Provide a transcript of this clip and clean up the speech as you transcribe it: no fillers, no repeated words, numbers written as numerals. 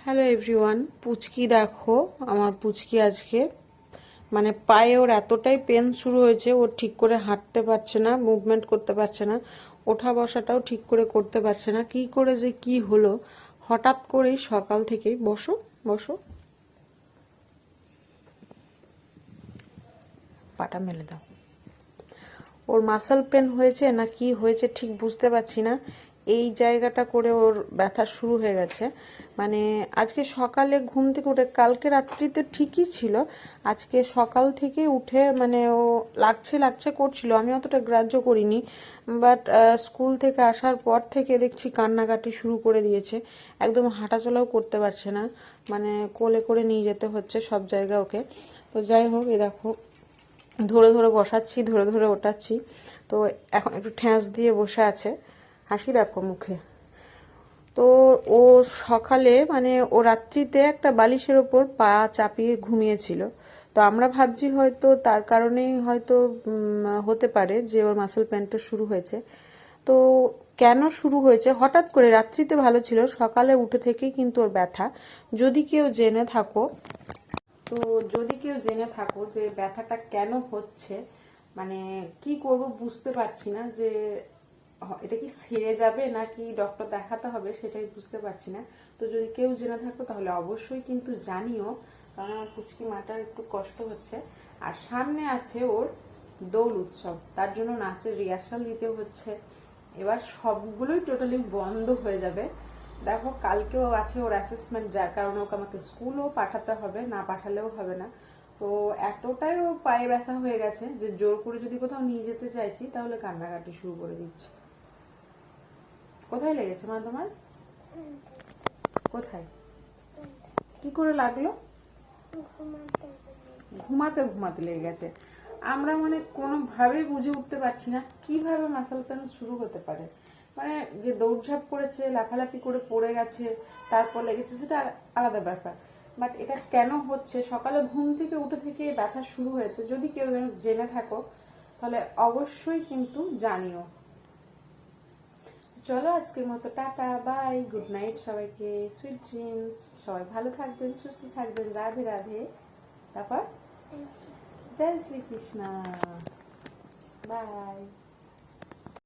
Hello everyone, পুচকি দেখো। আমার পুচকি আজকে মানে পায়ে ওর এতটাই পেন শুরু হয়েছে, ও ঠিক করে হাঁটতে পারছে না, মুভমেন্ট করতে পারছে না, ওঠা বসাটাও ঠিক করে করতে পারছে না। কি করে যে কি হলো, হঠাৎ করেই সকাল থেকেই বসো বসো, পাটা মেলে দাও। ওর মাসল পেন হয়েছে না কি হয়েছে ঠিক বুঝতে পারছি না। এই জায়গাটা করে ওর ব্যথা শুরু হয়ে গেছে। মানে আজকে সকালে ঘুম থেকে উঠে, কালকে রাত্রিতে ঠিকই ছিল, আজকে সকাল থেকে উঠে মানে ও লাগছে লাগছে করছিল, আমি অতটা গ্রাহ্য করিনি। বাট স্কুল থেকে আসার পর থেকে দেখছি কান্নাকাটি শুরু করে দিয়েছে, একদম হাঁটাচলাও করতে পারছে না, মানে কোলে করে নিয়ে যেতে হচ্ছে সব জায়গায় ওকে। তো যাই হোক, এই দেখো ধরে ধরে বসাচ্ছি, ধরে ধরে ওঠাচ্ছি। তো এখন একটু ঠ্যাঁস দিয়ে বসে আছে, হাসি দেখো মুখে। তো ও সকালে মানে ও রাত্রিতে একটা বালিশের ওপর পা চাপিয়ে ঘুমিয়েছিল। তো আমরা ভাবছি হয়তো তার কারণেই হয়তো হতে পারে যে ওর মাসেল পেনটা শুরু হয়েছে। তো কেন শুরু হয়েছে হঠাৎ করে, রাত্রিতে ভালো ছিল, সকালে উঠে থেকেই কিন্তু ওর ব্যথা। যদি কেউ জেনে থাকো, তো যদি কেউ জেনে থাকো যে ব্যথাটা কেন হচ্ছে, মানে কি করব বুঝতে পারছি না, যে এটা কি সেরে যাবে নাকি ডক্টর দেখাতে হবে সেটাই বুঝতে পারছি না। তো যদি কেউ জেনে থাকো তাহলে অবশ্যই কিন্তু জানিও, কারণ আমার পুচকি মাটার একটু কষ্ট হচ্ছে। আর সামনে আছে ওর দোল উৎসব, তার জন্য নাচের রিহার্সাল দিতে হচ্ছে। এবার সবগুলোই টোটালি বন্ধ হয়ে যাবে। দেখো কালকেও আছে ওর অ্যাসেসমেন্ট, যার কারণে ওকে আমাকে স্কুলও পাঠাতে হবে, না পাঠালেও হবে না। তো এতটাই ও পায়ে ব্যথা হয়ে গেছে যে জোর করে যদি কোথাও নিয়ে যেতে চাইছি তাহলে কান্নাকাটি শুরু করে দিচ্ছে। কোথায় লেগেছে মা তোমার? কোথায়? কি করে লাগলো? ঘুমাতে ঘুমাতে লেগে গেছে। আমরা মানে কোনোভাবেই বুঝে উঠতে পারছি না কিভাবে মাসেল পেন শুরু হতে পারে। মানে যে দৌড়ঝাঁপ করেছে, লাফালাফি করে পড়ে গেছে, তারপর লেগেছে, সেটা আলাদা ব্যাপার। বাট এটা কেন হচ্ছে, সকালে ঘুম থেকে উঠে থেকে ব্যথা শুরু হয়েছে, যদি কেউ জেনে থাকো তাহলে অবশ্যই কিন্তু জানিও। চলো আজকের মতো টাটা, বাই, গুড নাইট সবাইকে, সুইট ড্রিমস, সবাই ভালো থাকবেন, সুস্থ থাকবেন, রাধে রাধে। তারপর জয় শ্রীকৃষ্ণ, বাই।